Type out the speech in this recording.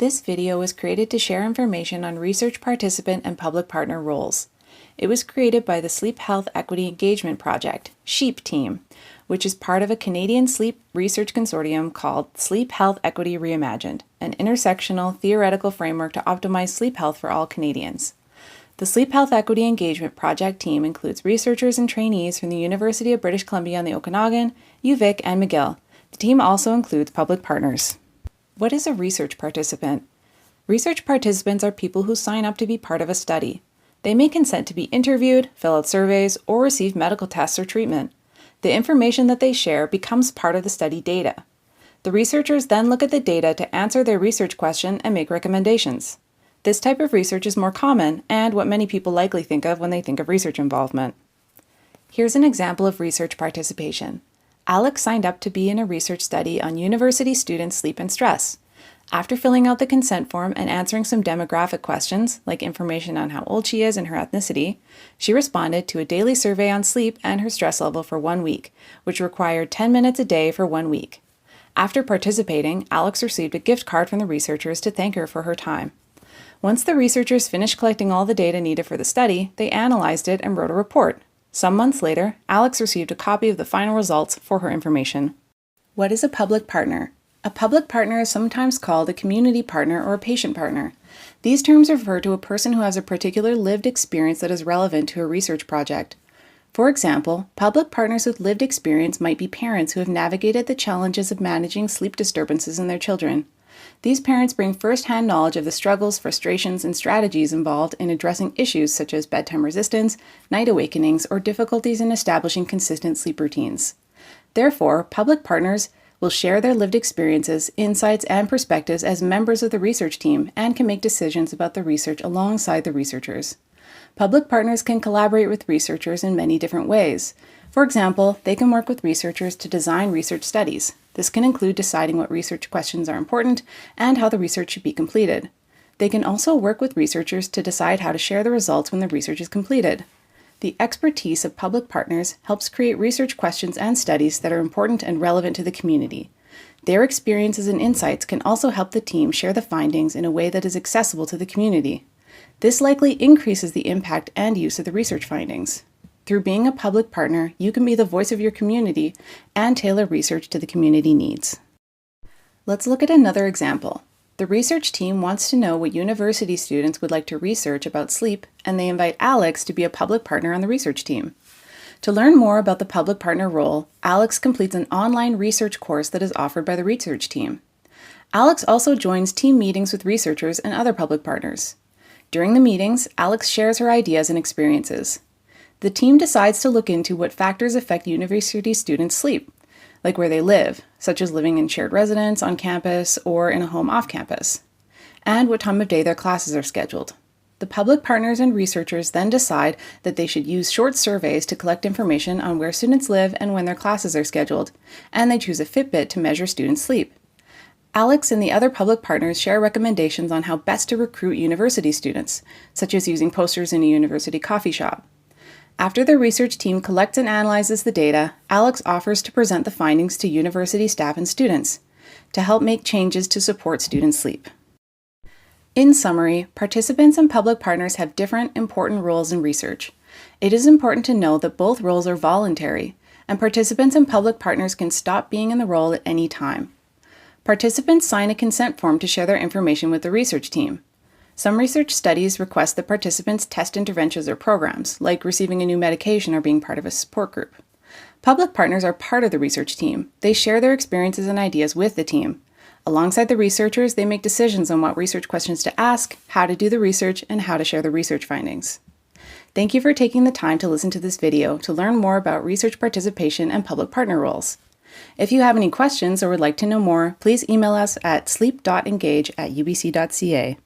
This video was created to share information on research participant and public partner roles. It was created by the Sleep Health Equity Engagement Project, SHEEP team, which is part of a Canadian sleep research consortium called Sleep Health Equity Reimagined, an intersectional theoretical framework to optimize sleep health for all Canadians. The Sleep Health Equity Engagement Project team includes researchers and trainees from the University of British Columbia on the Okanagan, UVic, and McGill. The team also includes public partners. What is a research participant? Research participants are people who sign up to be part of a study. They may consent to be interviewed, fill out surveys, or receive medical tests or treatment. The information that they share becomes part of the study data. The researchers then look at the data to answer their research question and make recommendations. This type of research is more common and what many people likely think of when they think of research involvement. Here's an example of research participation. Alex signed up to be in a research study on university students' sleep and stress. After filling out the consent form and answering some demographic questions, like information on how old she is and her ethnicity, she responded to a daily survey on sleep and her stress level for 1 week, which required 10 minutes a day for 1 week. After participating, Alex received a gift card from the researchers to thank her for her time. Once the researchers finished collecting all the data needed for the study, they analyzed it and wrote a report. Some months later, Alex received a copy of the final results for her information. What is a public partner? A public partner is sometimes called a community partner or a patient partner. These terms refer to a person who has a particular lived experience that is relevant to a research project. For example, public partners with lived experience might be parents who have navigated the challenges of managing sleep disturbances in their children. These parents bring first-hand knowledge of the struggles, frustrations, and strategies involved in addressing issues such as bedtime resistance, night awakenings, or difficulties in establishing consistent sleep routines. Therefore, public partners will share their lived experiences, insights, and perspectives as members of the research team and can make decisions about the research alongside the researchers. Public partners can collaborate with researchers in many different ways. For example, they can work with researchers to design research studies. This can include deciding what research questions are important and how the research should be completed. They can also work with researchers to decide how to share the results when the research is completed. The expertise of public partners helps create research questions and studies that are important and relevant to the community. Their experiences and insights can also help the team share the findings in a way that is accessible to the community. This likely increases the impact and use of the research findings. Through being a public partner, you can be the voice of your community and tailor research to the community needs. Let's look at another example. The research team wants to know what university students would like to research about sleep, and they invite Alex to be a public partner on the research team. To learn more about the public partner role, Alex completes an online research course that is offered by the research team. Alex also joins team meetings with researchers and other public partners. During the meetings, Alex shares her ideas and experiences. The team decides to look into what factors affect university students' sleep, like where they live, such as living in shared residence on campus or in a home off campus, and what time of day their classes are scheduled. The public partners and researchers then decide that they should use short surveys to collect information on where students live and when their classes are scheduled, and they choose a Fitbit to measure students' sleep. Alex and the other public partners share recommendations on how best to recruit university students, such as using posters in a university coffee shop. After the research team collects and analyzes the data, Alex offers to present the findings to university staff and students to help make changes to support student sleep. In summary, participants and public partners have different important roles in research. It is important to know that both roles are voluntary, and participants and public partners can stop being in the role at any time. Participants sign a consent form to share their information with the research team. Some research studies request that participants test interventions or programs, like receiving a new medication or being part of a support group. Public partners are part of the research team. They share their experiences and ideas with the team. Alongside the researchers, they make decisions on what research questions to ask, how to do the research, and how to share the research findings. Thank you for taking the time to listen to this video to learn more about research participation and public partner roles. If you have any questions or would like to know more, please email us at sleep.engage@ubc.ca.